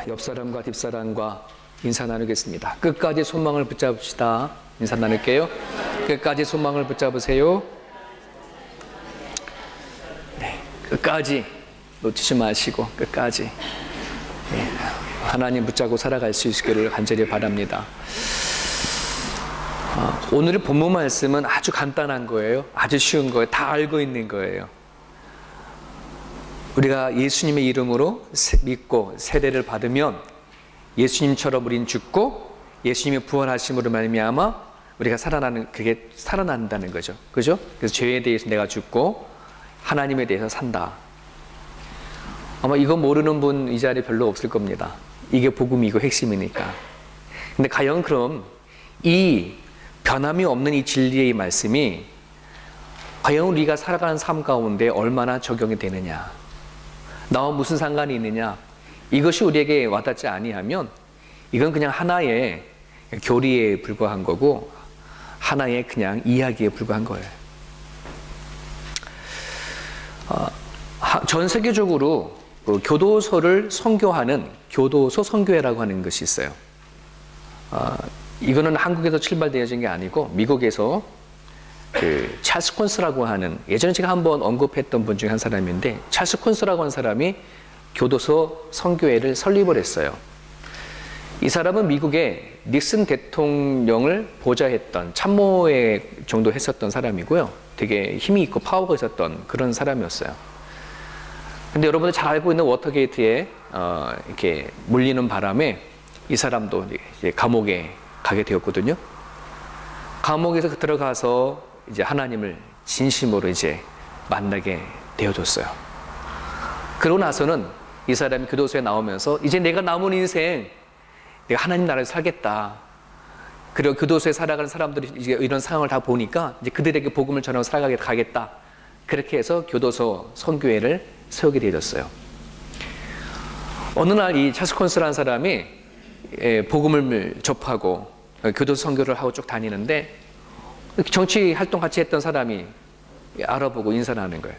옆 사람과 뒷 사람과 인사 나누겠습니다. 끝까지 소망을 붙잡읍시다. 인사 나눌게요. 끝까지 소망을 붙잡으세요. 네, 끝까지 놓치지 마시고 끝까지 하나님 붙잡고 살아갈 수 있기를 간절히 바랍니다. 오늘의 본문 말씀은 아주 간단한 거예요. 아주 쉬운 거예요. 다 알고 있는 거예요. 우리가 예수님의 이름으로 믿고 세례를 받으면 예수님처럼 우린 죽고 예수님의 부활하심으로 말미암아 우리가 그게 살아난다는 거죠. 그죠? 그래서 죄에 대해서 내가 죽고 하나님에 대해서 산다. 아마 이거 모르는 분 이 자리에 별로 없을 겁니다. 이게 복음이고 핵심이니까. 근데 과연 그럼 이 변함이 없는 이 진리의 말씀이 과연 우리가 살아가는 삶 가운데 얼마나 적용이 되느냐, 나와 무슨 상관이 있느냐, 이것이 우리에게 와닿지 아니하면 이건 그냥 하나의 교리에 불과한 거고 하나의 그냥 이야기에 불과한 거예요. 전 세계적으로 교도소를 선교하는 교도소 선교회라고 하는 것이 있어요. 이거는 한국에서 출발되어진 게 아니고 미국에서 찰스 콘스라고 하는, 예전에 제가 한번 언급했던 분 중에 한 사람인데, 찰스 콘스라고 하는 사람이 교도소 선교회를 설립을 했어요. 이 사람은 미국의 닉슨 대통령을 보좌했던 참모회 정도 했었던 사람이고요. 되게 힘이 있고 파워가 있었던 그런 사람이었어요. 근데 여러분들 잘 알고 있는 워터게이트에 이렇게 몰리는 바람에 이 사람도 이제 감옥에 가게 되었거든요. 감옥에서 들어가서 이제 하나님을 진심으로 이제 만나게 되어졌어요. 그러고 나서는 이 사람이 교도소에 나오면서 이제 내가 남은 인생 내가 하나님 나라에서 살겠다. 그리고 교도소에 살아가는 사람들이 이제 이런 상황을 다 보니까 이제 그들에게 복음을 전하고 살아가겠다. 그렇게 해서 교도소 선교회를 세우게 되어졌어요. 어느 날 이 찰스 콘스라는 사람이 복음을 접하고 교도소 선교를 하고 쭉 다니는데 정치 활동 같이 했던 사람이 알아보고 인사를 하는 거예요.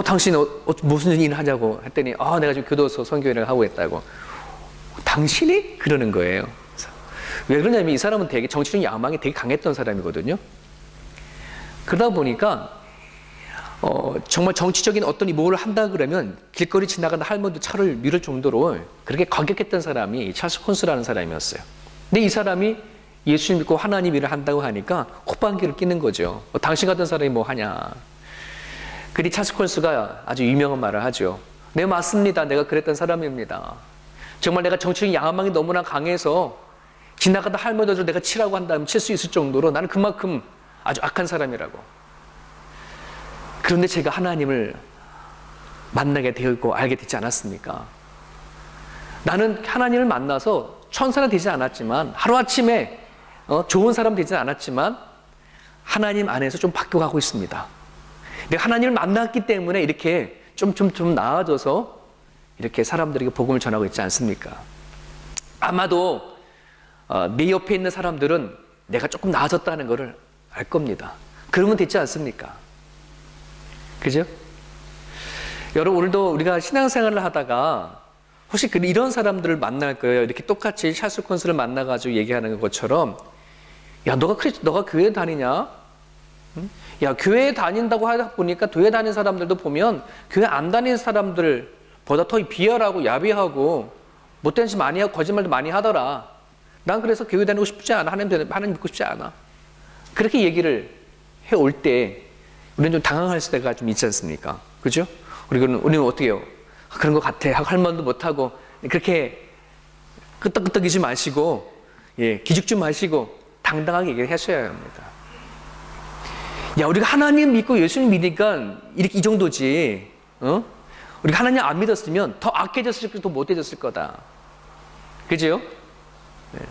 당신 무슨 일 하냐고 했더니 내가 지금 교도소 선교회를 하고 있다고. 당신이? 그러는 거예요. 왜 그러냐면 이 사람은 되게 정치적 야망이 되게 강했던 사람이거든요. 그러다 보니까 정말 정치적인 어떤 뭐를 한다 그러면 길거리 지나가는 할머니도 차를 밀을 정도로 그렇게 과격했던 사람이 찰스 콘스라는 사람이었어요. 근데 이 사람이 예수님 믿고 하나님 일을 한다고 하니까 콧방귀를 뀌는 거죠. 당신 같은 사람이 뭐 하냐. 그리 찰스 콘스가 아주 유명한 말을 하죠. 네, 맞습니다. 내가 그랬던 사람입니다. 정말 내가 정치적인 야망이 너무나 강해서 지나가다 할머니들 내가 치라고 한다면 칠 수 있을 정도로 나는 그만큼 아주 악한 사람이라고. 그런데 제가 하나님을 만나게 되었고 알게 되지 않았습니까? 나는 하나님을 만나서 천사는 되지 않았지만 하루아침에 좋은 사람 되지 않았지만 하나님 안에서 좀 바뀌어가고 있습니다. 내가 하나님을 만났기 때문에 이렇게 좀 나아져서 이렇게 사람들에게 복음을 전하고 있지 않습니까? 아마도 내 옆에 있는 사람들은 내가 조금 나아졌다는 것을 알 겁니다. 그러면 됐지 않습니까? 그죠? 여러분, 오늘도 우리가 신앙생활을 하다가 혹시 이런 사람들을 만날 거예요. 이렇게 똑같이 찰스 콘스를 만나가지고 얘기하는 것처럼, 야, 너가 교회 다니냐? 응? 야, 교회 다닌다고 하다 보니까 교회 다니는 사람들도 보면 교회 안 다니는 사람들보다 더 비열하고 야비하고 못된 짓 많이 하고 거짓말도 많이 하더라. 난 그래서 교회 다니고 싶지 않아. 하나님 믿고 싶지 않아. 그렇게 얘기를 해올 때 우리는 좀 당황할 때가 좀 있지 않습니까? 그죠? 우리는 어떻게 해요? 그런 것 같아. 할 말도 못하고, 그렇게 끄떡끄떡이지 마시고, 기죽지 마시고, 당당하게 얘기를 하셔야 합니다. 야, 우리가 하나님 믿고 예수님 믿으니까 이 정도지. 우리가 하나님 안 믿었으면 더 악해졌을 거다, 더 못해졌을 거다. 그죠? 네.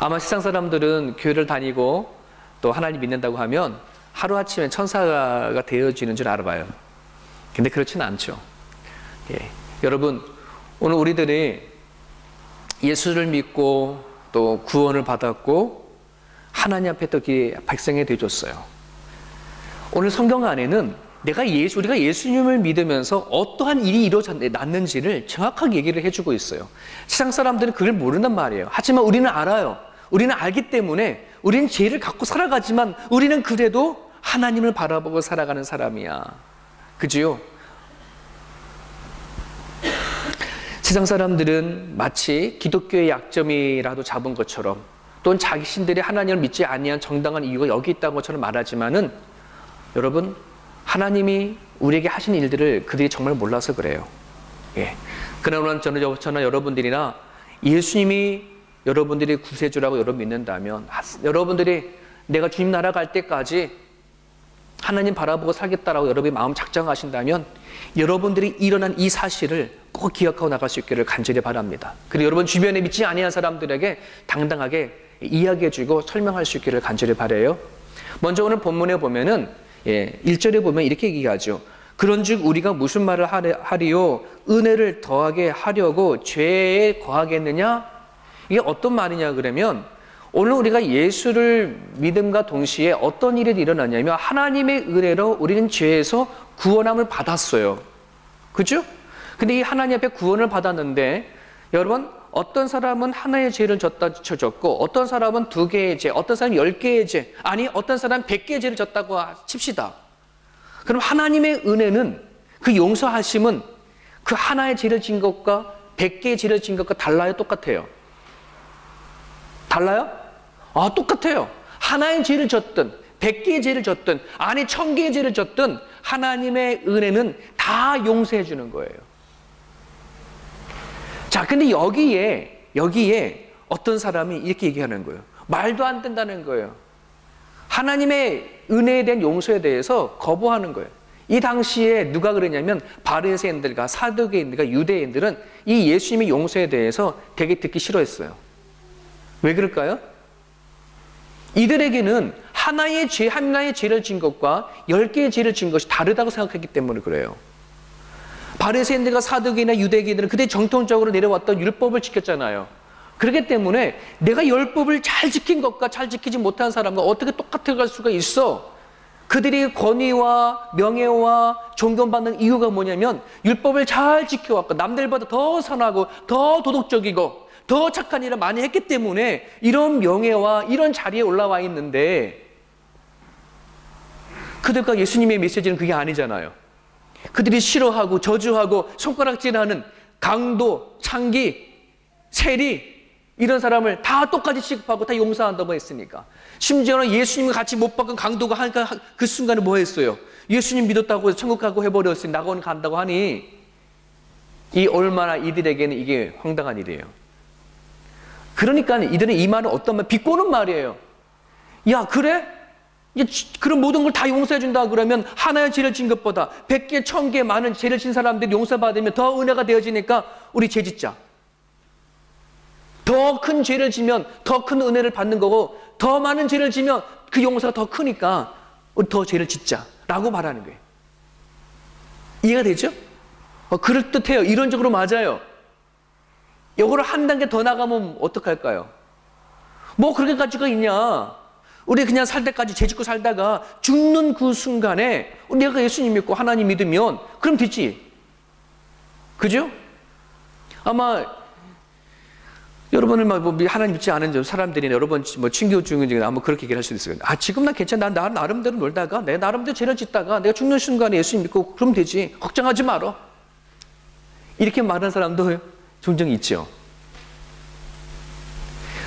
아마 세상 사람들은 교회를 다니고 또 하나님 믿는다고 하면 하루아침에 천사가 되어지는 줄 알아봐요. 근데 그렇지는 않죠. 여러분, 오늘 우리들이 예수를 믿고 또 구원을 받았고 하나님 앞에 또 백성이 되어줬어요. 오늘 성경 안에는 우리가 예수님을 믿으면서 어떠한 일이 일어났는지를 정확하게 얘기를 해주고 있어요. 세상 사람들은 그걸 모른단 말이에요. 하지만 우리는 알아요. 우리는 알기 때문에 우리는 죄를 갖고 살아가지만 우리는 그래도 하나님을 바라보고 살아가는 사람이야. 그지요? 세상 사람들은 마치 기독교의 약점이라도 잡은 것처럼 또는 자신들이 하나님을 믿지 아니한 정당한 이유가 여기 있다는 것처럼 말하지만은 여러분, 하나님이 우리에게 하신 일들을 그들이 정말 몰라서 그래요. 예. 그러나 저나 여러분들이나 예수님이 여러분들이 구세주라고 여러분 믿는다면, 여러분들이 내가 주님 나라 갈 때까지 하나님 바라보고 살겠다라고 여러분이 마음 작정하신다면 여러분들이 일어난 이 사실을 꼭 기억하고 나갈 수 있기를 간절히 바랍니다. 그리고 여러분 주변에 믿지 아니한 사람들에게 당당하게 이야기해주고 설명할 수 있기를 간절히 바라요. 먼저 오늘 본문에 보면은 1절에 보면 이렇게 얘기하죠. 그런즉 우리가 무슨 말을 하리요? 은혜를 더하게 하려고 죄에 거하겠느냐? 이게 어떤 말이냐 그러면 오늘 우리가 예수를 믿음과 동시에 어떤 일이 일어나냐면 하나님의 은혜로 우리는 죄에서 구원함을 받았어요. 그죠? 근데 이 하나님 앞에 구원을 받았는데 여러분, 어떤 사람은 하나의 죄를 졌고 어떤 사람은 2개의 죄, 어떤 사람은 10개의 죄, 아니 어떤 사람은 100개의 죄를 졌다고 칩시다. 그럼 하나님의 은혜는, 그 용서하심은 그 하나의 죄를 진 것과 100개의 죄를 진 것과 달라요? 똑같아요? 달라요? 똑같아요. 하나의 죄를 졌든 100개의 죄를 졌든 아니 1000개의 죄를 졌든 하나님의 은혜는 다 용서해 주는 거예요. 자, 근데 여기에 어떤 사람이 이렇게 얘기하는 거예요. 말도 안 된다는 거예요. 하나님의 은혜에 대한 용서에 대해서 거부하는 거예요. 이 당시에 누가 그러냐면 바리새인들과 사두개인들과 유대인들은 이 예수님의 용서에 대해서 되게 듣기 싫어했어요. 왜 그럴까요? 이들에게는 하나의 죄를 진 것과 10개의 죄를 진 것이 다르다고 생각했기 때문에 그래요. 바리새인들과 사두개인이나 유대인들은 그때 정통적으로 내려왔던 율법을 지켰잖아요. 그렇기 때문에 내가 율법을 잘 지킨 것과 잘 지키지 못한 사람과 어떻게 똑같아 갈 수가 있어? 그들이 권위와 명예와 존경받는 이유가 뭐냐면 율법을 잘 지켜왔고 남들보다 더 선하고 더 도덕적이고 더 착한 일을 많이 했기 때문에 이런 명예와 이런 자리에 올라와 있는데 그들과 예수님의 메시지는 그게 아니잖아요. 그들이 싫어하고 저주하고 손가락질하는 강도, 창기, 세리 이런 사람을 다 똑같이 취급하고 다 용서한다고 했으니까. 심지어는 예수님과 같이 못 박은 강도가 하니까 그 순간에 뭐 했어요? 예수님 믿었다고 해서 천국 가고 해버렸으니 낙원 간다고 하니 이 얼마나 이들에게는 이게 황당한 일이에요. 그러니까 이들은 이 말은 어떤 말? 비꼬는 말이에요. 야, 그래? 그런 모든 걸 다 용서해 준다 그러면 하나의 죄를 진 것보다 100개, 1000개 많은 죄를 진 사람들이 용서받으면 더 은혜가 되어지니까 우리 죄 짓자. 더 큰 죄를 지면 더 큰 은혜를 받는 거고 더 많은 죄를 지면 그 용서가 더 크니까 우리 더 죄를 짓자 라고 말하는 거예요. 이해가 되죠? 그럴듯해요. 이론적으로 맞아요. 이거를 한 단계 더 나가면 어떡할까요? 뭐 그렇게 가지고 있냐? 우리 그냥 살 때까지 죄 짓고 살다가 죽는 그 순간에 내가 예수님 믿고 하나님 믿으면 그럼 되지. 그죠? 아마 여러분을 하나님 믿지 않은 사람들이 여러분 친구 중에 아마 그렇게 얘기를 할 수도 있어요. 지금 난 괜찮아. 나 나름대로 놀다가 내 나름대로 죄를 짓다가 내가 죽는 순간에 예수님 믿고 그럼 되지. 걱정하지 마라. 이렇게 말하는 사람도 종종 있죠.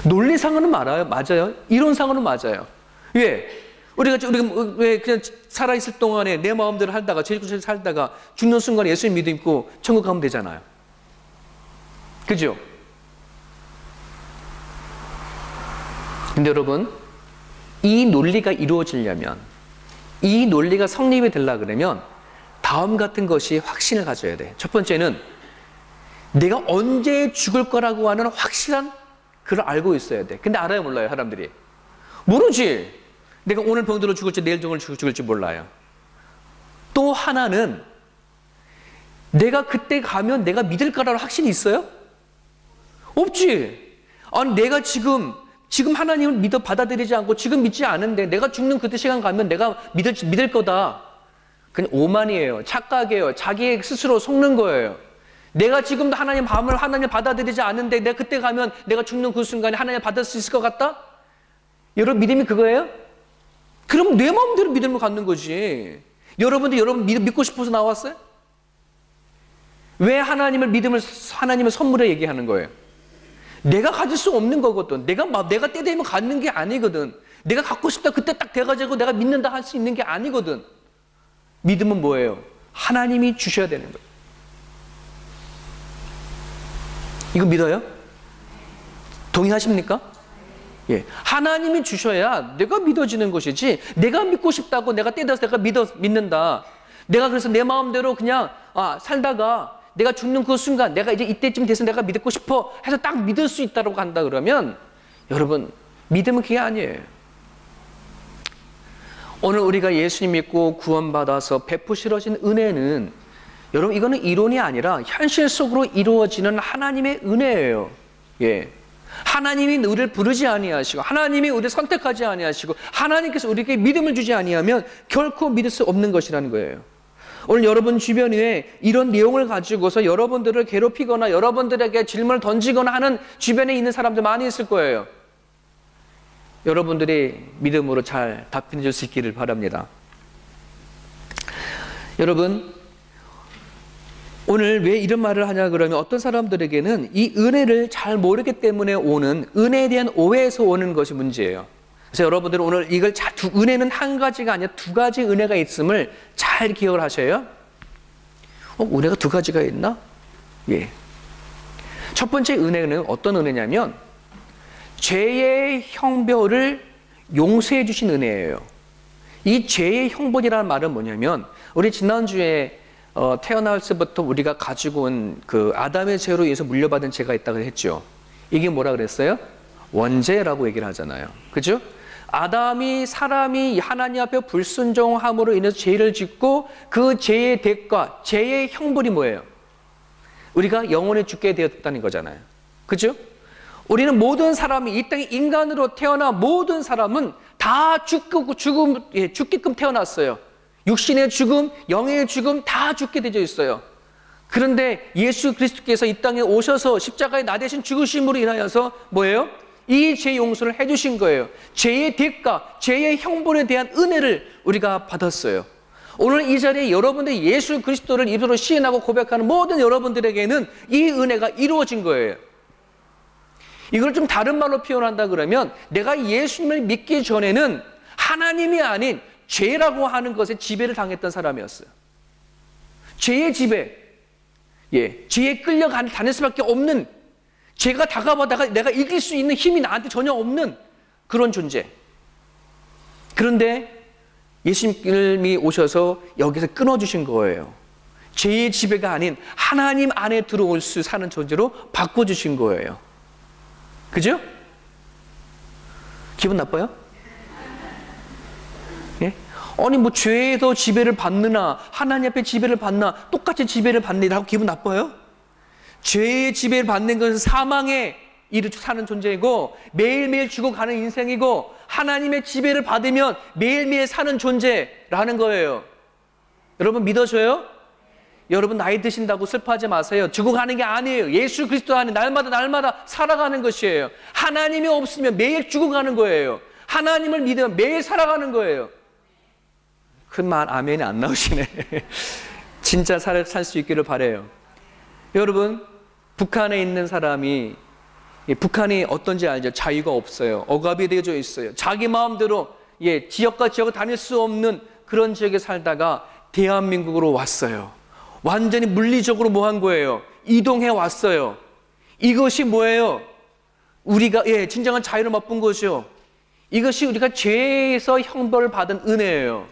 논리상으로는 맞아요. 이론상으로는 맞아요. 왜? 우리가 왜 그냥 살아있을 동안에 내 마음대로 살다가 죄짓고 살다가 죽는 순간에 예수님 믿고 천국 가면 되잖아요. 그죠? 근데 여러분, 이 논리가 이루어지려면, 이 논리가 성립이 되려고 그러면 다음 같은 것이 확신을 가져야 돼. 첫 번째는 내가 언제 죽을 거라고 하는 확실한 그걸 알고 있어야 돼. 근데 알아요, 몰라요, 사람들이? 모르지. 내가 오늘 병들어 죽을지 내일 죽을지 몰라요. 또 하나는 내가 그때 가면 내가 믿을 거라는 확신이 있어요? 없지. 아니 내가 지금 하나님을 받아들이지 않고 지금 믿지 않은데 내가 죽는 그때 시간 가면 내가 믿을 거다. 그냥 오만이에요. 착각이에요. 자기 스스로 속는 거예요. 내가 지금도 하나님 마음을 하나님 받아들이지 않는데 내가 그때 가면 내가 죽는 그 순간에 하나님 받을 수 있을 것 같다? 여러분 믿음이 그거예요? 그럼 내 마음대로 믿음을 갖는 거지. 여러분도 여러분 믿고 싶어서 나왔어요? 왜 하나님을 선물에 얘기하는 거예요? 내가 가질 수 없는 거거든. 내가 때 되면 갖는 게 아니거든. 내가 갖고 싶다 그때 딱 돼가지고 내가 믿는다 할 수 있는 게 아니거든. 믿음은 뭐예요? 하나님이 주셔야 되는 거예요. 이거 믿어요? 동의하십니까? 예. 하나님이 주셔야 내가 믿어지는 것이지, 내가 믿고 싶다고 내가 때려서 내가 믿는다. 내가 그래서 내 마음대로 그냥 살다가 내가 죽는 그 순간 내가 이제 이때쯤 돼서 내가 믿고 싶어 해서 딱 믿을 수 있다고 한다 그러면 여러분 믿음은 그게 아니에요. 오늘 우리가 예수님 믿고 구원받아서 베푸시러진 은혜는 여러분 이거는 이론이 아니라 현실 속으로 이루어지는 하나님의 은혜예요. 예. 하나님이 우리를 부르지 아니하시고 하나님이 우리를 선택하지 아니하시고 하나님께서 우리에게 믿음을 주지 아니하면 결코 믿을 수 없는 것이라는 거예요. 오늘 여러분 주변에 이런 내용을 가지고서 여러분들을 괴롭히거나 여러분들에게 질문을 던지거나 하는 주변에 있는 사람들 많이 있을 거예요. 여러분들이 믿음으로 잘 답변해 줄 수 있기를 바랍니다. 여러분 오늘 왜 이런 말을 하냐 그러면 어떤 사람들에게는 이 은혜를 잘 모르기 때문에 오는 은혜에 대한 오해에서 오는 것이 문제예요. 그래서 여러분들은 오늘 이걸 은혜는 한 가지가 아니라 두 가지 은혜가 있음을 잘 기억을 하셔요. 은혜가 두 가지가 있나? 예. 첫 번째 은혜는 어떤 은혜냐면 죄의 형벌을 용서해 주신 은혜예요. 이 죄의 형벌이라는 말은 뭐냐면 우리 지난주에 태어날 때부터 우리가 가지고 온 그 아담의 죄로 인해서 물려받은 죄가 있다고 했죠. 이게 뭐라 그랬어요? 원죄라고 얘기를 하잖아요. 그죠? 아담이 사람이 하나님 앞에 불순종함으로 인해서 죄를 짓고 그 죄의 대가, 죄의 형벌이 뭐예요? 우리가 영원히 죽게 되었다는 거잖아요. 그죠? 우리는 모든 사람이 이 땅에 인간으로 태어난 모든 사람은 다 죽게끔 태어났어요. 육신의 죽음, 영의 죽음 다 죽게 되어 있어요. 그런데 예수 그리스도께서 이 땅에 오셔서 십자가에 나 대신 죽으심으로 인하여서 뭐예요? 이 죄 용서를 해주신 거예요. 죄의 대가, 죄의 형벌에 대한 은혜를 우리가 받았어요. 오늘 이 자리에 여러분들이 예수 그리스도를 입으로 시인하고 고백하는 모든 여러분들에게는 이 은혜가 이루어진 거예요. 이걸 좀 다른 말로 표현한다 그러면 내가 예수님을 믿기 전에는 하나님이 아닌 죄라고 하는 것에 지배를 당했던 사람이었어요. 죄의 지배, 죄에 끌려다닐 수밖에 없는, 죄가 다가오다가 내가 이길 수 있는 힘이 나한테 전혀 없는 그런 존재. 그런데 예수님이 오셔서 여기서 끊어주신 거예요. 죄의 지배가 아닌 하나님 안에 들어올 수 사는 존재로 바꿔주신 거예요. 그죠? 기분 나빠요? 예? 아니 뭐 죄에서 지배를 받느나 하나님 앞에 지배를 받나 똑같이 지배를 받느라고 기분 나빠요? 죄의 지배를 받는 것은 사망의 일을 사는 존재이고 매일매일 죽어가는 인생이고 하나님의 지배를 받으면 매일매일 사는 존재라는 거예요. 여러분 믿어줘요? 여러분 나이 드신다고 슬퍼하지 마세요. 죽어가는 게 아니에요. 예수 그리스도 안에 날마다 살아가는 것이에요. 하나님이 없으면 매일 죽어가는 거예요. 하나님을 믿으면 매일 살아가는 거예요. 큰 말 아멘이 안 나오시네. 진짜 살 수 있기를 바라요. 여러분 북한에 있는 사람이 북한이 어떤지 알죠? 자유가 없어요. 억압이 되어져 있어요. 자기 마음대로 지역과 지역을 다닐 수 없는 그런 지역에 살다가 대한민국으로 왔어요. 완전히 물리적으로 뭐 한 거예요? 이동해 왔어요. 이것이 뭐예요? 우리가 진정한 자유를 맛본 것이요. 이것이 우리가 죄에서 형벌을 받은 은혜예요.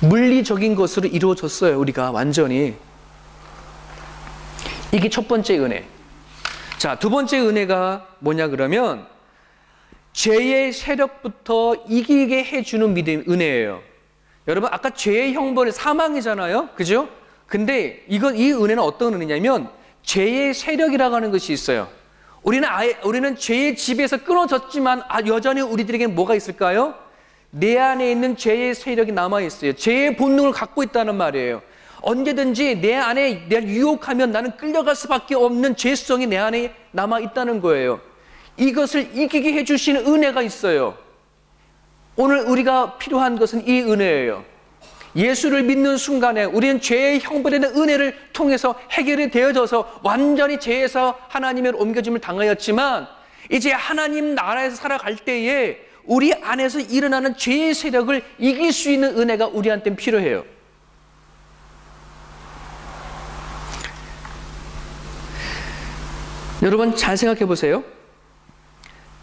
물리적인 것으로 이루어졌어요. 우리가 완전히. 이게 첫 번째 은혜. 자, 두 번째 은혜가 뭐냐 그러면 죄의 세력부터 이기게 해주는 믿음, 은혜예요. 여러분 아까 죄의 형벌이 사망이잖아요. 그죠? 근데 이 은혜는 어떤 은혜냐면 죄의 세력이라고 하는 것이 있어요. 우리는 죄의 지배에서 끊어졌지만 여전히 우리들에게 뭐가 있을까요? 내 안에 있는 죄의 세력이 남아있어요. 죄의 본능을 갖고 있다는 말이에요. 언제든지 내 안에 내가 유혹하면 나는 끌려갈 수밖에 없는 죄성이 내 안에 남아있다는 거예요. 이것을 이기게 해주시는 은혜가 있어요. 오늘 우리가 필요한 것은 이 은혜예요. 예수를 믿는 순간에 우리는 죄의 형벌에는 은혜를 통해서 해결이 되어져서 완전히 죄에서 하나님의 옮겨짐을 당하였지만 이제 하나님 나라에서 살아갈 때에 우리 안에서 일어나는 죄의 세력을 이길 수 있는 은혜가 우리한테는 필요해요. 여러분 잘 생각해 보세요.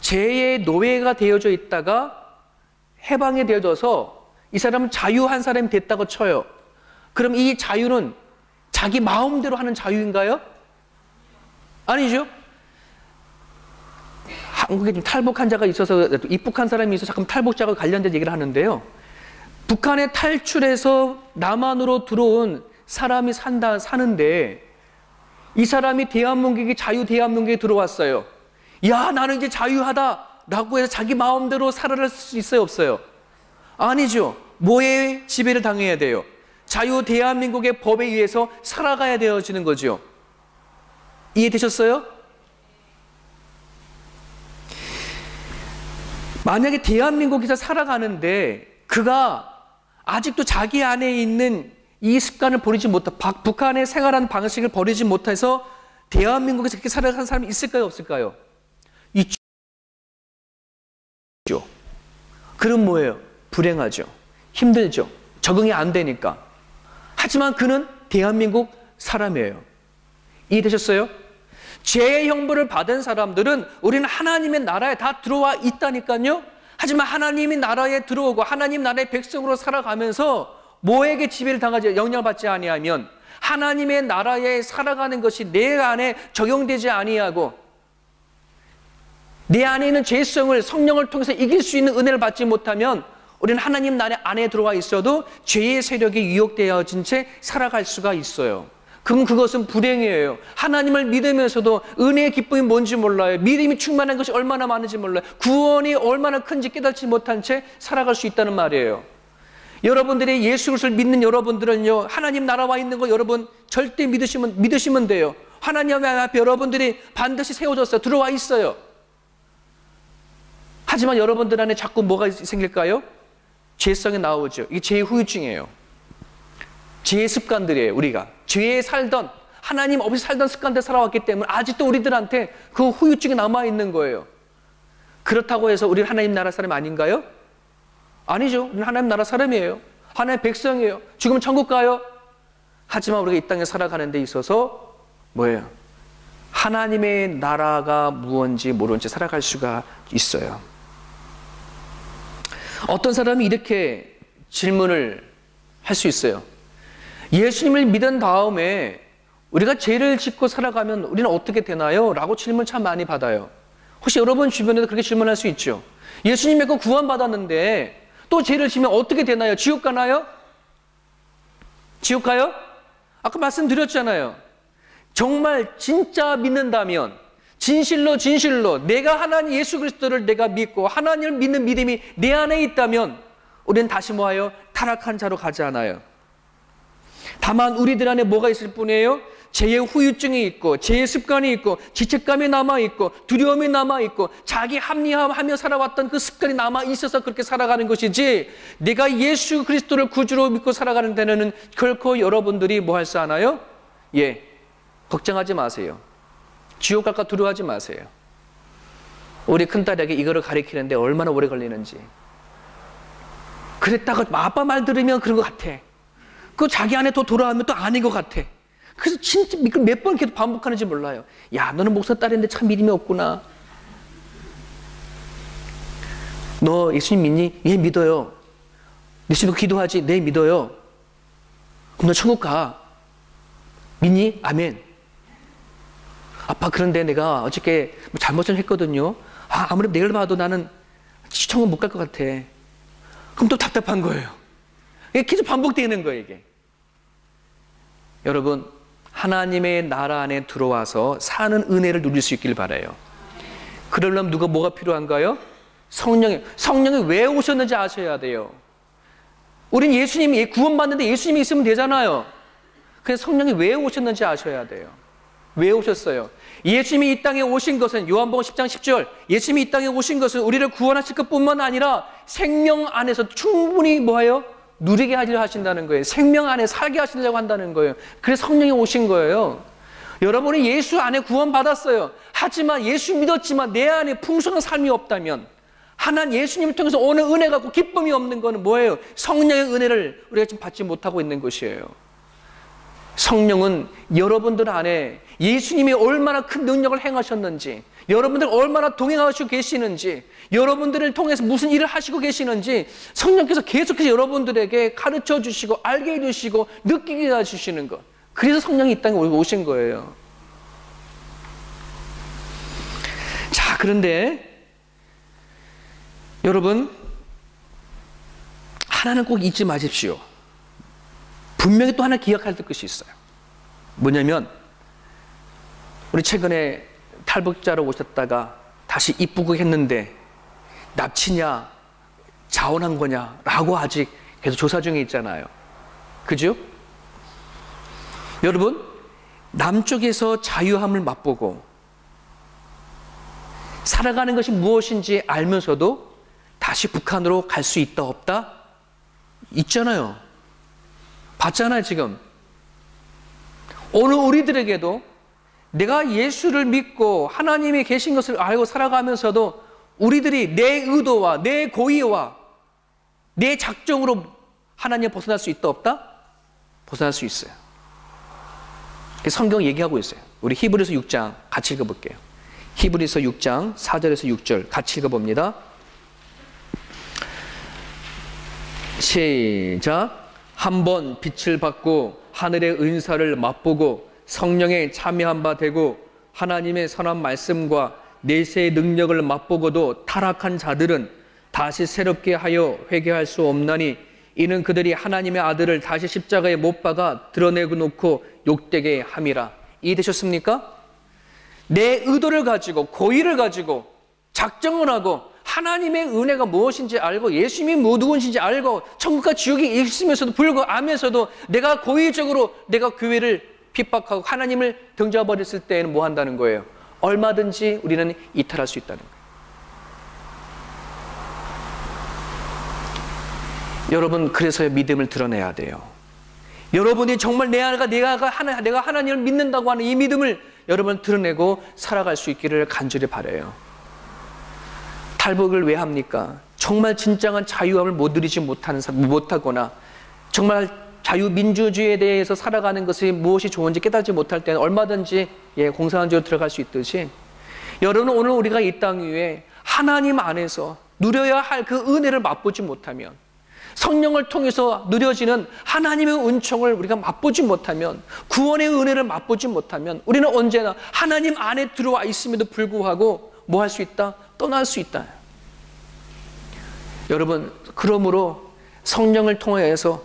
죄의 노예가 되어져 있다가 해방이 되어져서 이 사람은 자유한 사람이 됐다고 쳐요. 그럼 이 자유는 자기 마음대로 하는 자유인가요? 아니죠. 한국에 좀 탈북 환자가 있어서 입북한 사람이 있어서 잠깐 탈북자와 관련된 얘기를 하는데요. 북한에 탈출해서 남한으로 들어온 사람이 사는데 이 사람이 대한민국에 자유 대한민국에 들어왔어요. 야, 나는 이제 자유하다라고 해서 자기 마음대로 살아갈 수 있어요, 없어요? 아니죠. 뭐에 지배를 당해야 돼요? 자유 대한민국의 법에 의해서 살아가야 되어지는 거죠. 이해되셨어요? 만약에 대한민국에서 살아가는데 그가 아직도 자기 안에 있는 이 습관을 버리지 못하고 북한의 생활하는 방식을 버리지 못해서 대한민국에서 그렇게 살아가는 사람이 있을까요, 없을까요? 있죠. 그럼 뭐예요? 불행하죠. 힘들죠. 적응이 안 되니까. 하지만 그는 대한민국 사람이에요. 이해되셨어요? 죄의 형벌을 받은 사람들은 우리는 하나님의 나라에 다 들어와 있다니까요. 하지만 하나님의 나라에 들어오고 하나님 나라의 백성으로 살아가면서 뭐에게 지배를 당하지 영향을 받지 아니하면 하나님의 나라에 살아가는 것이 내 안에 적용되지 아니하고 내 안에 있는 죄성을 성령을 통해서 이길 수 있는 은혜를 받지 못하면 우리는 하나님 나라 안에 들어와 있어도 죄의 세력이 유혹되어진 채 살아갈 수가 있어요. 그럼 그것은 불행이에요. 하나님을 믿으면서도 은혜의 기쁨이 뭔지 몰라요. 믿음이 충만한 것이 얼마나 많은지 몰라요. 구원이 얼마나 큰지 깨닫지 못한 채 살아갈 수 있다는 말이에요. 여러분들이 예수 그리스도를 믿는 여러분들은요, 하나님 나라와 있는 거 여러분 절대 믿으시면 돼요. 하나님 앞에 여러분들이 반드시 세워졌어요. 들어와 있어요. 하지만 여러분들 안에 자꾸 뭐가 생길까요? 죄성이 나오죠. 이게 죄의 후유증이에요. 죄의 습관들이에요. 우리가 죄에 살던 하나님 없이 살던 습관들 살아왔기 때문에 아직도 우리들한테 그 후유증이 남아있는 거예요. 그렇다고 해서 우리는 하나님 나라 사람 아닌가요? 아니죠. 우리는 하나님 나라 사람이에요. 하나님의 백성이에요. 죽으면 천국 가요. 하지만 우리가 이 땅에 살아가는 데 있어서 뭐예요? 하나님의 나라가 무엇인지 모르는 채 살아갈 수가 있어요. 어떤 사람이 이렇게 질문을 할 수 있어요. 예수님을 믿은 다음에 우리가 죄를 짓고 살아가면 우리는 어떻게 되나요? 라고 질문 참 많이 받아요. 혹시 여러분 주변에도 그렇게 질문할 수 있죠? 예수님 믿고 구원받았는데 또 죄를 지면 어떻게 되나요? 지옥 가나요? 지옥 가요? 아까 말씀드렸잖아요. 정말 진짜 믿는다면 진실로 내가 하나님 예수 그리스도를 내가 믿고 하나님을 믿는 믿음이 내 안에 있다면 우리는 다시 뭐하여? 타락한 자로 가지 않아요. 다만 우리들 안에 뭐가 있을 뿐이에요? 죄의 후유증이 있고 죄의 습관이 있고 죄책감이 남아있고 두려움이 남아있고 자기 합리화하며 살아왔던 그 습관이 남아있어서 그렇게 살아가는 것이지 내가 예수 그리스도를 구주로 믿고 살아가는 데는 결코 여러분들이 뭐 할 수 않아요? 예, 걱정하지 마세요. 지옥 갈까 두려워하지 마세요. 우리 큰딸에게 이거를 가르치는데 얼마나 오래 걸리는지. 그랬다가 아빠 말 들으면 그런 것 같아. 그 자기 안에 또 돌아오면 또 아닌 것 같아. 그래서 진짜 몇 번 계속 반복하는지 몰라요. 야, 너는 목사 딸인데 참 믿음이 없구나. 너 예수님 믿니? 예, 믿어요. 예수님 기도하지? 네, 믿어요. 그럼 너 천국 가. 믿니? 아멘. 아빠, 그런데 내가 어저께 잘못 좀 했거든요. 아무래도 내일 봐도 나는 천국 못 갈 것 같아. 그럼 또 답답한 거예요. 이게 계속 반복되는 거예요, 이게. 여러분, 하나님의 나라 안에 들어와서 사는 은혜를 누릴 수 있길 바라요. 그러려면 뭐가 필요한가요? 성령이 왜 오셨는지 아셔야 돼요. 우린 예수님이 구원받는데 예수님이 있으면 되잖아요. 그래서 성령이 왜 오셨는지 아셔야 돼요. 왜 오셨어요? 예수님이 이 땅에 오신 것은 요한복음 10장 10절 예수님이 이 땅에 오신 것은 우리를 구원하실 것뿐만 아니라 생명 안에서 충분히 뭐예요? 누리게 하려 하신다는 거예요. 생명 안에 살게 하시려고 한다는 거예요. 그래서 성령이 오신 거예요. 여러분이 예수 안에 구원받았어요. 하지만 예수 믿었지만 내 안에 풍성한 삶이 없다면 하나님 예수님을 통해서 오는 은혜 갖고 기쁨이 없는 것은 뭐예요? 성령의 은혜를 우리가 지금 받지 못하고 있는 것이에요. 성령은 여러분들 안에 예수님이 얼마나 큰 능력을 행하셨는지, 여러분들 얼마나 동행하시고 계시는지, 여러분들을 통해서 무슨 일을 하시고 계시는지 성령께서 계속해서 여러분들에게 가르쳐 주시고 알게 해주시고 느끼게 해주시는 것. 그래서 성령이 이 땅에 오신 거예요. 자, 그런데 여러분, 하나는 꼭 잊지 마십시오. 분명히 또 하나 기억할 것이 있어요. 뭐냐면 우리 최근에 탈북자로 오셨다가 다시 입국했는데 납치냐 자원한 거냐 라고 아직 계속 조사 중에 있잖아요. 그죠? 여러분, 남쪽에서 자유함을 맛보고 살아가는 것이 무엇인지 알면서도 다시 북한으로 갈 수 있다 없다? 있잖아요. 봤잖아요. 지금 오늘 우리들에게도 내가 예수를 믿고 하나님이 계신 것을 알고 살아가면서도 우리들이 내 의도와 내 고의와 내 작정으로 하나님을 벗어날 수 있다 없다? 벗어날 수 있어요. 성경 얘기하고 있어요. 우리 히브리서 6장 같이 읽어볼게요. 히브리서 6장 4절에서 6절 같이 읽어봅니다. 시작. 한번 빛을 받고 하늘의 은사를 맛보고 성령에 참여한 바 되고 하나님의 선한 말씀과 내세의 능력을 맛보고도 타락한 자들은 다시 새롭게 하여 회개할 수 없나니 이는 그들이 하나님의 아들을 다시 십자가에 못 박아 드러내고 놓고 욕되게 함이라. 이해되셨습니까? 내 의도를 가지고 고의를 가지고 작정을 하고 하나님의 은혜가 무엇인지 알고 예수님이 누구신지 알고 천국과 지옥이 있으면서도 불구하면서도 내가 고의적으로 내가 교회를 핍박하고 하나님을 등져버렸을 때에는 뭐 한다는 거예요? 얼마든지 우리는 이탈할 수 있다는 거예요. 여러분, 그래서 믿음을 드러내야 돼요. 여러분이 정말 내가 하나님을 믿는다고 하는 이 믿음을 여러분 드러내고 살아갈 수 있기를 간절히 바라요. 탈북을 왜 합니까? 정말 진정한 자유함을 못 누리지 못하거나 정말 자유민주주의에 대해서 살아가는 것이 무엇이 좋은지 깨닫지 못할 때는 얼마든지 공산주의로 들어갈 수 있듯이 여러분, 오늘 우리가 이 땅 위에 하나님 안에서 누려야 할 그 은혜를 맛보지 못하면, 성령을 통해서 누려지는 하나님의 은총을 우리가 맛보지 못하면, 구원의 은혜를 맛보지 못하면 우리는 언제나 하나님 안에 들어와 있음에도 불구하고 뭐 할 수 있다? 떠날 수 있다. 여러분, 그러므로 성령을 통해서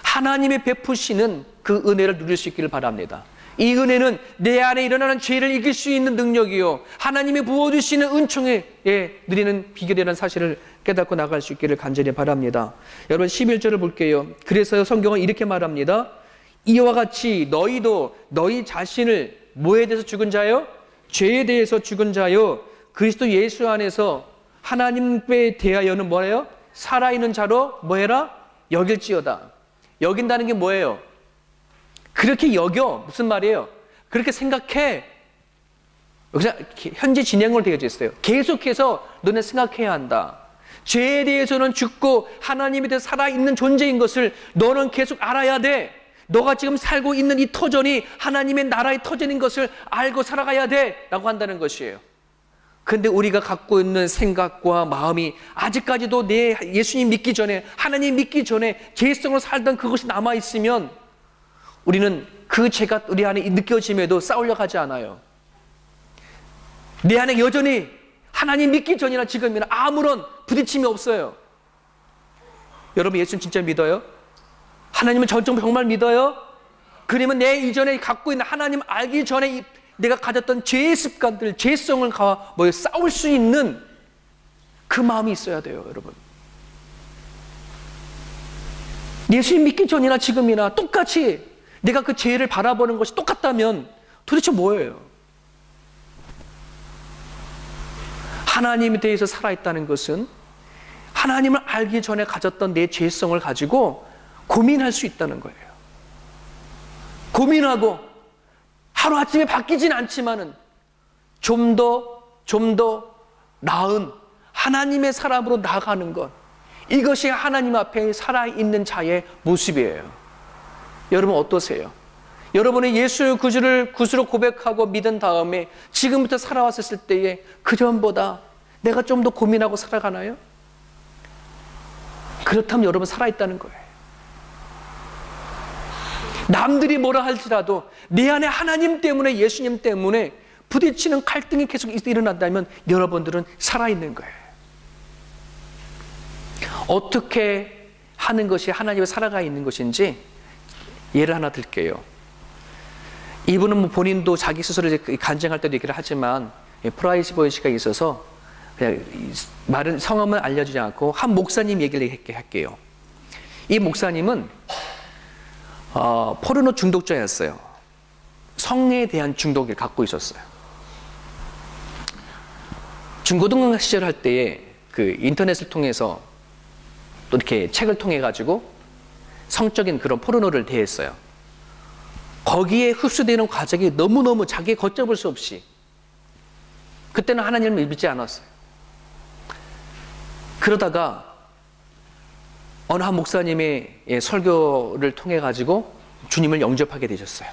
하나님의 베푸시는 그 은혜를 누릴 수 있기를 바랍니다. 이 은혜는 내 안에 일어나는 죄를 이길 수 있는 능력이요, 하나님이 부어주시는 은총에 누리는 비결이라는 사실을 깨닫고 나갈 수 있기를 간절히 바랍니다. 여러분, 11절을 볼게요. 그래서 성경은 이렇게 말합니다. 이와 같이 너희도 너희 자신을 뭐에 대해서 죽은 자요? 죄에 대해서 죽은 자요, 그리스도 예수 안에서 하나님께 대하여는 뭐예요? 살아있는 자로 뭐해라? 여길지어다. 여긴다는 게 뭐예요? 그렇게 여겨. 무슨 말이에요? 그렇게 생각해. 여기서 현재 진행으로 되어져 있어요. 계속해서 너네 생각해야 한다. 죄에 대해서는 죽고 하나님에 대해서 살아있는 존재인 것을 너는 계속 알아야 돼. 너가 지금 살고 있는 이 터전이 하나님의 나라의 터전인 것을 알고 살아가야 돼 라고 한다는 것이에요. 근데 우리가 갖고 있는 생각과 마음이 아직까지도 내 예수님 믿기 전에, 하나님 믿기 전에 죄성으로 살던 그것이 남아있으면 우리는 그 죄가 우리 안에 느껴짐에도 싸우려고 하지 않아요. 내 안에 여전히 하나님 믿기 전이나 지금이나 아무런 부딪힘이 없어요. 여러분, 예수님 진짜 믿어요? 하나님은 정말 믿어요? 그러면 내 이전에 갖고 있는 하나님 알기 전에 내가 가졌던 죄의 습관들, 죄성을 싸울 수 있는 그 마음이 있어야 돼요, 여러분. 예수님 믿기 전이나 지금이나 똑같이 내가 그 죄를 바라보는 것이 똑같다면 도대체 뭐예요? 하나님에 대해서 살아있다는 것은 하나님을 알기 전에 가졌던 내 죄성을 가지고 고민할 수 있다는 거예요. 고민하고 하루아침에 바뀌진 않지만은 좀 더 나은 하나님의 사람으로 나아가는 것, 이것이 하나님 앞에 살아있는 자의 모습이에요. 여러분 어떠세요? 여러분의 예수의 구주로 고백하고 믿은 다음에 지금부터 살아왔을 때에 그전보다 내가 좀 더 고민하고 살아가나요? 그렇다면 여러분 살아있다는 거예요. 남들이 뭐라 할지라도 내 안에 하나님 때문에, 예수님 때문에 부딪히는 갈등이 계속 일어난다면 여러분들은 살아있는 거예요. 어떻게 하는 것이 하나님의 살아가 있는 것인지 예를 하나 들게요. 이분은 뭐 본인도 자기 스스로 간증할 때도 얘기를 하지만 프라이버시가 있어서 그냥 말은 성함은 알려주지 않고 한 목사님 얘기를 할게요. 이 목사님은 포르노 중독자였어요. 성에 대한 중독을 갖고 있었어요. 중고등학교 시절 할 때에 그 인터넷을 통해서 또 이렇게 책을 통해 가지고 성적인 그런 포르노를 대했어요. 거기에 흡수되는 과정이 너무너무 자기의 걷잡을 수 없이, 그때는 하나님을 믿지 않았어요. 그러다가 어느 한 목사님의 설교를 통해 가지고 주님을 영접하게 되셨어요.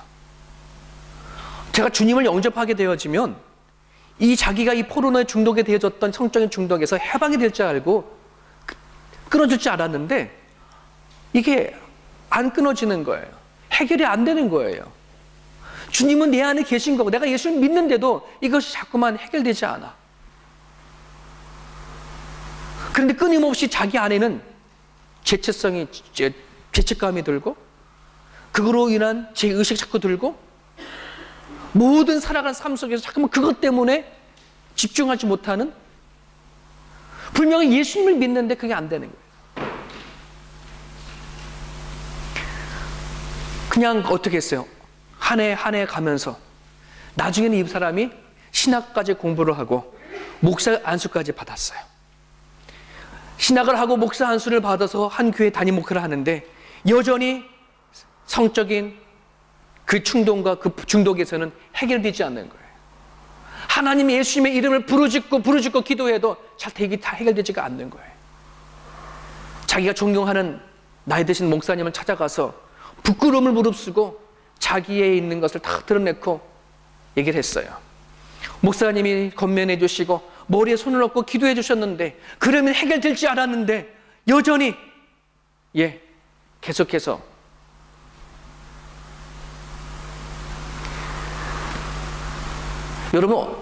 제가 주님을 영접하게 되어지면 이 자기가 이 포르노에 중독에 되어졌던 성적인 중독에서 해방이 될 줄 알고 끊어질 줄 알았는데 이게 안 끊어지는 거예요. 해결이 안 되는 거예요. 주님은 내 안에 계신 거고 내가 예수를 믿는데도 이것이 자꾸만 해결되지 않아. 그런데 끊임없이 자기 안에는 죄책감이 들고 그거로 인한 죄의식이 자꾸 들고 모든 살아가는 삶 속에서 자꾸만 그것 때문에 집중하지 못하는, 분명히 예수님을 믿는데 그게 안 되는 거예요. 그냥 어떻게 했어요? 한 해 가면서 나중에는 이 사람이 신학까지 공부를 하고 목사 안수까지 받았어요. 신학을 하고 목사 안수를 받아서 한 교회 담임 목회를 하는데 여전히 성적인 그 충동과 그 중독에서는 해결되지 않는 거예요. 하나님 예수님의 이름을 부르짖고 기도해도 잘 다 해결되지가 않는 거예요. 자기가 존경하는 나이 드신 목사님을 찾아가서 부끄러움을 무릅쓰고 자기에 있는 것을 다 드러내고 얘기를 했어요. 목사님이 건면해 주시고 머리에 손을 얹고 기도해 주셨는데 그러면 해결될지 알았는데 여전히 계속해서 여러분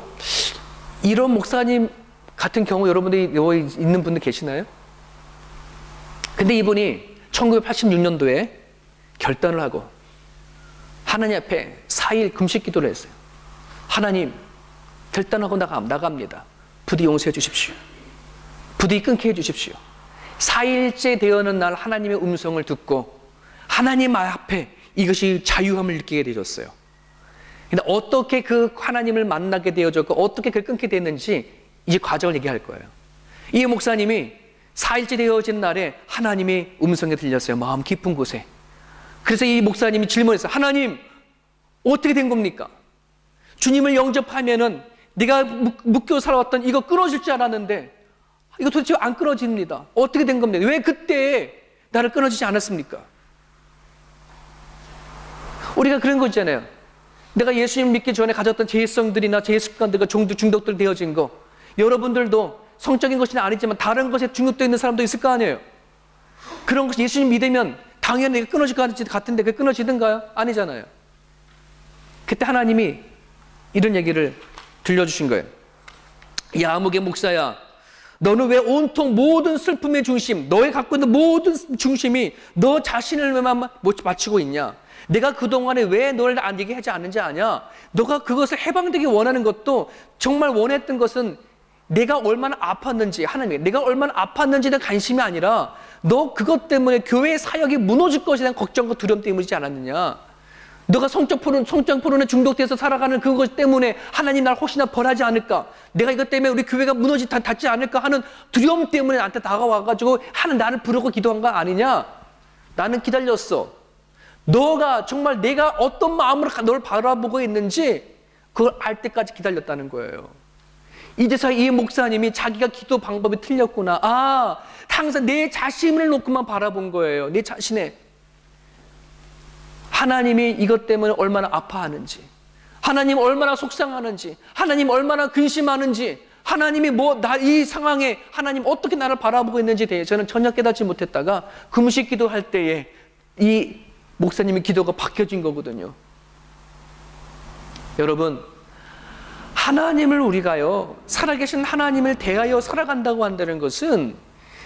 이런 목사님 같은 경우 여러분들이 있는 분들 계시나요? 근데 이분이 1986년도에 결단을 하고 하나님 앞에 4일 금식 기도를 했어요. 하나님, 결단하고 나갑니다. 부디 용서해 주십시오. 부디 끊게 해 주십시오. 4일째 되어는 날 하나님의 음성을 듣고 하나님 앞에 이것이 자유함을 느끼게 되었어요. 근데 어떻게 그 하나님을 만나게 되어졌고 어떻게 그걸 끊게 됐는지 이 과정을 얘기할 거예요. 이 목사님이 4일째 되어진 날에 하나님의 음성이 들렸어요. 마음 깊은 곳에. 그래서 이 목사님이 질문했어요. 하나님, 어떻게 된 겁니까? 주님을 영접하면은 내가 묶여 살아왔던 이거 끊어질 줄 알았는데 이거 도대체 안 끊어집니다. 어떻게 된 겁니까? 왜 그때 나를 끊어지지 않았습니까? 우리가 그런 거 있잖아요. 내가 예수님 믿기 전에 가졌던 죄성들이나 죄 습관들과 중독들 되어진 거, 여러분들도 성적인 것이 아니지만 다른 것에 중독되어 있는 사람도 있을 거 아니에요. 그런 것이 예수님 믿으면 당연히 내가 끊어질 것 같은데 그게 끊어지든가요? 아니잖아요. 그때 하나님이 이런 얘기를 들려주신 거예요. 야, 아무개 목사야, 너는 왜 온통 모든 슬픔의 중심, 너의 갖고 있는 모든 중심이 너 자신을만 맞추고 있냐? 내가 그동안에 왜 너를 안되게 하지 않는지 아냐? 너가 그것을 해방되기 원하는 것도 정말 원했던 것은 내가 얼마나 아팠는지, 하나님, 내가 얼마나 아팠는지에 대한 관심이 아니라 너 그것 때문에 교회의 사역이 무너질 것에 대한 걱정과 두려움 때문이지 않았느냐? 너가 성적 포론에 중독돼서 살아가는 그것 때문에 하나님 날 혹시나 벌하지 않을까? 내가 이것 때문에 우리 교회가 닿지 않을까 하는 두려움 때문에 나한테 다가와가지고 하는 나를 부르고 기도한 거 아니냐? 나는 기다렸어. 너가 정말 내가 어떤 마음으로 널 바라보고 있는지 그걸 알 때까지 기다렸다는 거예요. 이제서 이 목사님이 자기가 기도 방법이 틀렸구나. 아, 항상 내 자신을 놓고만 바라본 거예요. 내 자신의. 하나님이 이것 때문에 얼마나 아파하는지, 하나님 얼마나 속상하는지, 하나님 얼마나 근심하는지, 하나님이 이 상황에 하나님 어떻게 나를 바라보고 있는지에 대해 저는 전혀 깨닫지 못했다가 금식 기도할 때에 이 목사님의 기도가 바뀌어진 거거든요. 여러분, 하나님을 우리가요, 살아계신 하나님을 대하여 살아간다고 한다는 것은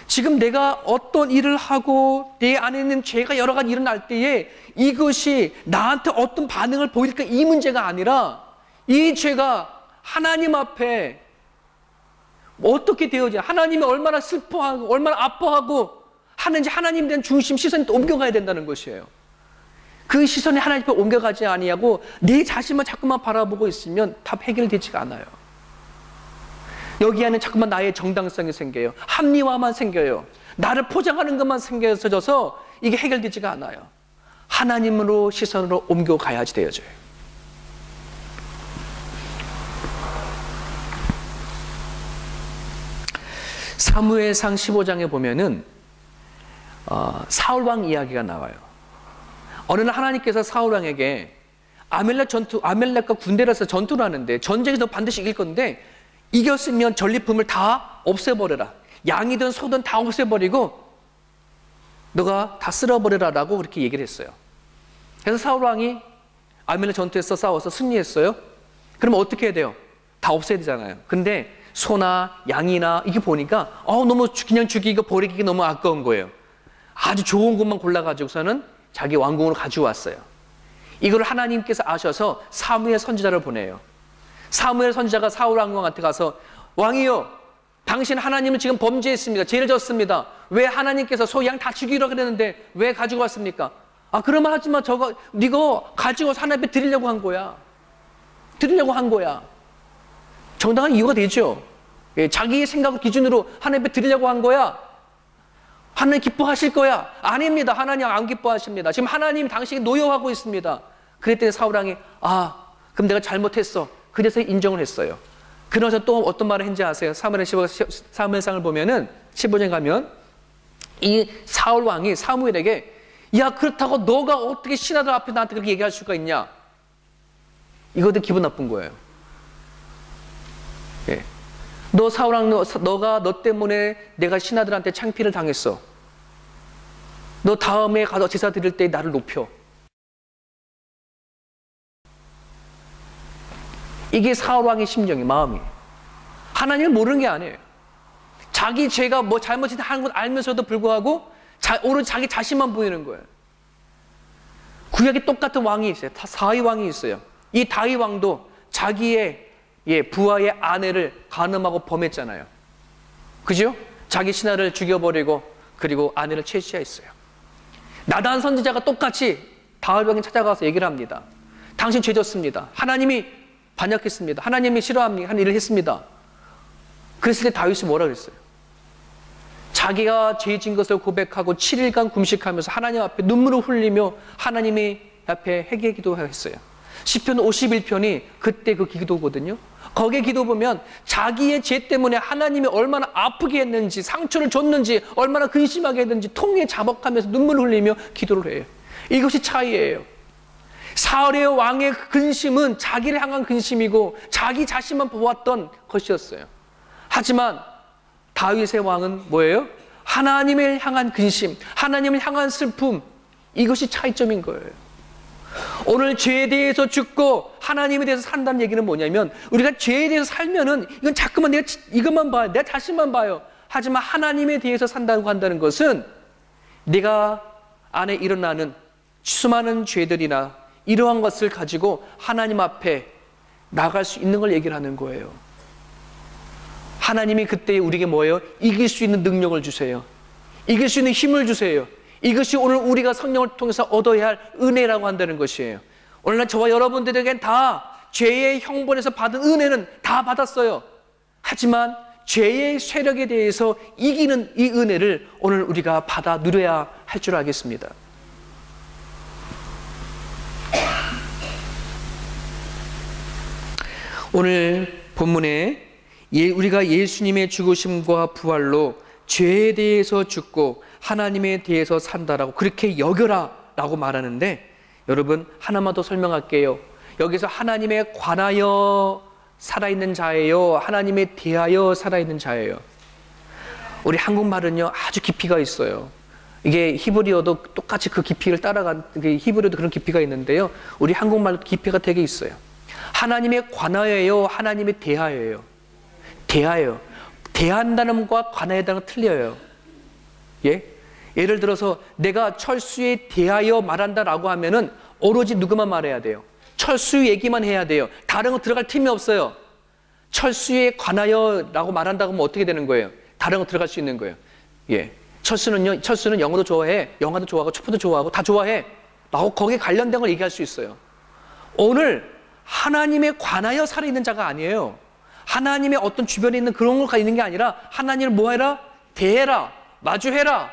지금 내가 어떤 일을 하고 내 안에 있는 죄가 여러 가지 일어날 때에 이것이 나한테 어떤 반응을 보일까, 이 문제가 아니라 이 죄가 하나님 앞에 어떻게 되어지, 하나님이 얼마나 슬퍼하고 얼마나 아파하고 하는지 하나님에 대한 중심 시선이 또 옮겨가야 된다는 것이에요. 그 시선이 하나님 앞에 옮겨가지 아니하고 내 자신만 자꾸만 바라보고 있으면 답 해결되지가 않아요. 여기 안에 자꾸만 나의 정당성이 생겨요. 합리화만 생겨요. 나를 포장하는 것만 생겨져서 이게 해결되지가 않아요. 하나님으로 시선으로 옮겨가야지 되어져요. 사무엘상 15장에 보면은 사울왕 이야기가 나와요. 어느 날 하나님께서 사울왕에게 아멜렉과 군대라서 전투를 하는데 전쟁에서 반드시 이길 건데 이겼으면 전리품을 다 없애버려라. 양이든 소든 다 없애버리고 너가 다 쓸어버려라 라고 그렇게 얘기를 했어요. 그래서 사울왕이 아멜렉 전투에서 싸워서 승리했어요. 그러면 어떻게 해야 돼요? 다 없애야 되잖아요. 근데 소나 양이나 이게 보니까 너무 그냥 죽이고 버리기 너무 아까운 거예요. 아주 좋은 것만 골라가지고서는 자기 왕궁으로 가져왔어요. 이걸 하나님께서 아셔서 사무엘 선지자를 보내요. 사무엘 선지자가 사울 왕한테 가서 왕이요, 당신 하나님은 지금 범죄했습니다. 죄를 졌습니다. 왜 하나님께서 소, 양 다 죽이라고 그랬는데 왜 가지고 왔습니까? 그러면 하지만 저거 이거 가지고 하나님 앞에 드리려고 한 거야. 정당한 이유가 되죠. 자기의 생각을 기준으로 하나님 앞에 드리려고 한 거야. 하나님 기뻐하실 거야. 아닙니다. 하나님 안 기뻐하십니다. 지금 하나님 당신이 노여하고 있습니다. 그랬더니 사울왕이 그럼 내가 잘못했어. 그래서 인정을 했어요. 그러면서 또 어떤 말을 했는지 아세요? 사무엘상을 보면은 15장 가면 이 사울왕이 사무엘에게 야, 그렇다고 너가 어떻게 신하들 앞에 나한테 그렇게 얘기할 수가 있냐? 이것도 기분 나쁜 거예요. 예. 너 사울왕, 너가 너 때문에 내가 신하들한테 창피를 당했어. 너 다음에 가서 제사 드릴 때 나를 높여. 이게 사울왕의 심정이, 마음이. 하나님을 모르는 게 아니에요. 자기 죄가 뭐 잘못을 하는 걸 알면서도 불구하고 오로지 자기 자신만 보이는 거예요. 구약에 똑같은 왕이 있어요. 다윗 왕이 있어요. 이 다윗 왕도 자기의 부하의 아내를 간음하고 범했잖아요. 그죠? 자기 신하를 죽여버리고 그리고 아내를 채취했어요. 나단 선지자가 똑같이 다윗 왕이 찾아가서 얘기를 합니다. 당신 죄졌습니다. 하나님이 반역했습니다. 하나님이 싫어하는 일을 했습니다. 그랬을 때 다윗이 뭐라 그랬어요? 자기가 죄진 것을 고백하고 7일간 금식하면서 하나님 앞에 눈물을 흘리며 하나님의 앞에 회개 기도했어요. 시편 51편이 그때 그 기도거든요. 거기에 기도 보면 자기의 죄 때문에 하나님이 얼마나 아프게 했는지, 상처를 줬는지, 얼마나 근심하게 했는지 통에 자복하면서 눈물을 흘리며 기도를 해요. 이것이 차이예요. 사울의 왕의 근심은 자기를 향한 근심이고 자기 자신만 보았던 것이었어요. 하지만 다윗의 왕은 뭐예요? 하나님을 향한 근심, 하나님을 향한 슬픔, 이것이 차이점인 거예요. 오늘 죄에 대해서 죽고 하나님에 대해서 산다는 얘기는 뭐냐면 우리가 죄에 대해서 살면은 이건 자꾸만 내가 이것만 봐요. 내 자신만 봐요. 하지만 하나님에 대해서 산다고 한다는 것은 내가 안에 일어나는 수많은 죄들이나 이러한 것을 가지고 하나님 앞에 나갈 수 있는 걸 얘기를 하는 거예요. 하나님이 그때 우리에게 뭐예요? 이길 수 있는 능력을 주세요. 이길 수 있는 힘을 주세요. 이것이 오늘 우리가 성령을 통해서 얻어야 할 은혜라고 한다는 것이에요. 오늘날 저와 여러분들에겐 다 죄의 형벌에서 받은 은혜는 다 받았어요. 하지만 죄의 세력에 대해서 이기는 이 은혜를 오늘 우리가 받아 누려야 할 줄 알겠습니다. 오늘 본문에 우리가 예수님의 죽으심과 부활로 죄에 대해서 죽고 하나님에 대해서 산다라고 그렇게 여겨라 라고 말하는데, 여러분 하나만 더 설명할게요. 여기서 하나님에 관하여 살아있는 자예요, 하나님에 대하여 살아있는 자예요? 우리 한국말은요 아주 깊이가 있어요. 이게 히브리어도 똑같이 그 깊이를 따라간, 히브리어도 그런 깊이가 있는데요, 우리 한국말도 깊이가 되게 있어요. 하나님에 관하여요, 하나님에 대하여요? 대하여. 대한다는 것과 관하여다는 건 틀려요. 예? 예를 들어서 내가 철수에 대하여 말한다라고 하면은 오로지 누구만 말해야 돼요? 철수 얘기만 해야 돼요. 다른 거 들어갈 틈이 없어요. 철수에 관하여라고 말한다고 하면 어떻게 되는 거예요? 다른 거 들어갈 수 있는 거예요. 예. 철수는 영어도 좋아해, 영화도 좋아하고 촛불도 좋아하고 다 좋아해 라고 거기에 관련된 걸 얘기할 수 있어요. 오늘 하나님에 관하여 살아있는 자가 아니에요. 하나님의 어떤 주변에 있는 그런 걸 있는 게 아니라 하나님을 뭐 해라? 대해라, 마주해라.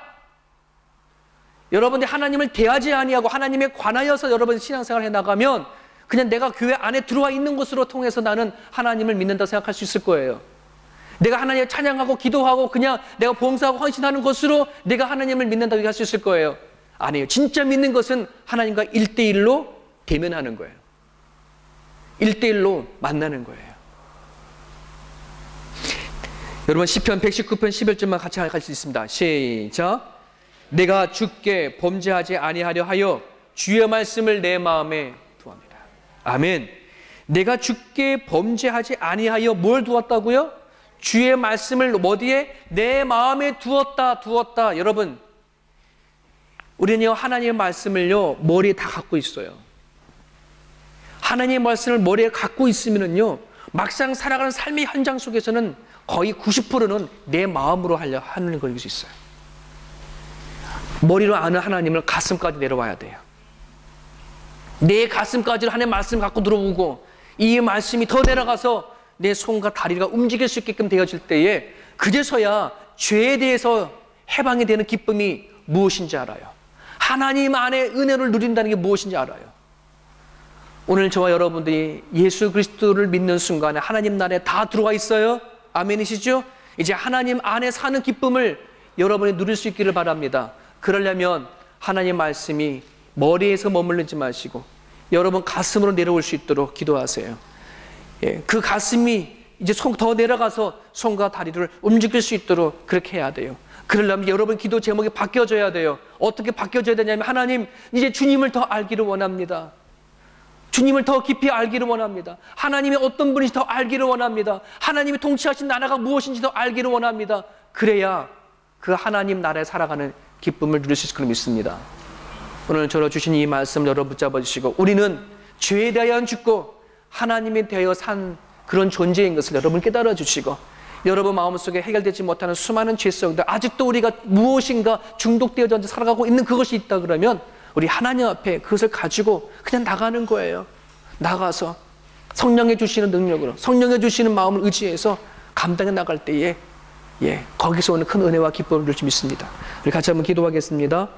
여러분들이 하나님을 대하지 아니하고 하나님에 관하여서 여러분 신앙생활을 해나가면 그냥 내가 교회 안에 들어와 있는 것으로 통해서 나는 하나님을 믿는다 생각할 수 있을 거예요. 내가 하나님을 찬양하고 기도하고 그냥 내가 봉사하고 헌신하는 것으로 내가 하나님을 믿는다고 얘기할 수 있을 거예요. 아니에요. 진짜 믿는 것은 하나님과 1대1로 대면하는 거예요. 1대1로 만나는 거예요. 여러분 시편 119편 11절만 같이 할 수 있습니다. 시작. 내가 주께 범죄하지 아니하려 하여 주의 말씀을 내 마음에 두었습니다. 아멘. 내가 주께 범죄하지 아니하여 뭘 두었다고요? 주의 말씀을 어디에? 내 마음에 두었다. 여러분, 우리는요 하나님의 말씀을요 머리에 다 갖고 있어요. 하나님의 말씀을 머리에 갖고 있으면은요 막상 살아가는 삶의 현장 속에서는 거의 90%는 내 마음으로 하는 걸 수 있어요. 머리로 아는 하나님을 가슴까지 내려와야 돼요. 내 가슴까지 하나님의 말씀을 갖고 들어오고 이 말씀이 더 내려가서 내 손과 다리가 움직일 수 있게끔 되어질 때에 그제서야 죄에 대해서 해방이 되는 기쁨이 무엇인지 알아요. 하나님 안에 은혜를 누린다는 게 무엇인지 알아요. 오늘 저와 여러분들이 예수 그리스도를 믿는 순간에 하나님 나라에 다 들어와 있어요. 아멘이시죠? 이제 하나님 안에 사는 기쁨을 여러분이 누릴 수 있기를 바랍니다. 그러려면 하나님 말씀이 머리에서 머무르지 마시고 여러분 가슴으로 내려올 수 있도록 기도하세요. 예, 그 가슴이 이제 더 내려가서 손과 다리를 움직일 수 있도록 그렇게 해야 돼요. 그러려면 여러분 기도 제목이 바뀌어져야 돼요. 어떻게 바뀌어져야 되냐면 하나님 이제 주님을 더 알기를 원합니다. 주님을 더 깊이 알기를 원합니다. 하나님이 어떤 분인지 더 알기를 원합니다. 하나님이 통치하신 나라가 무엇인지 더 알기를 원합니다. 그래야 그 하나님 나라에 살아가는 기쁨을 누릴 수 있을 것을 믿습니다. 오늘 저로 주신 이 말씀 여러분 붙잡아 주시고 우리는 죄에 대하여 죽고 하나님에 대하여 산 그런 존재인 것을 여러분 깨달아 주시고 여러분 마음속에 해결되지 못하는 수많은 죄성들 아직도 우리가 무엇인가 중독되어져 살아가고 있는 그것이 있다 그러면 우리 하나님 앞에 그것을 가지고 그냥 나가는 거예요. 나가서 성령의 주시는 능력으로 성령의 주시는 마음을 의지해서 감당해 나갈 때에 거기서 오는 큰 은혜와 기쁨을 누릴 수 믿습니다. 우리 같이 한번 기도하겠습니다.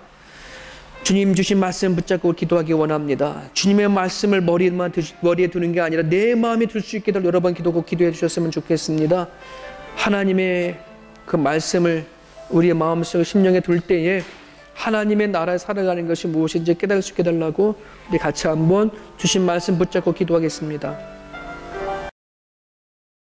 주님 주신 말씀 붙잡고 기도하기 원합니다. 주님의 말씀을 머리에 두는 게 아니라 내 마음에 둘 수 있게 여러 번 기도해 주셨으면 좋겠습니다. 하나님의 그 말씀을 우리의 마음속에 심령에 둘 때에 하나님의 나라에 살아가는 것이 무엇인지 깨달을 수 있게 해달라고 우리 같이 한번 주신 말씀 붙잡고 기도하겠습니다.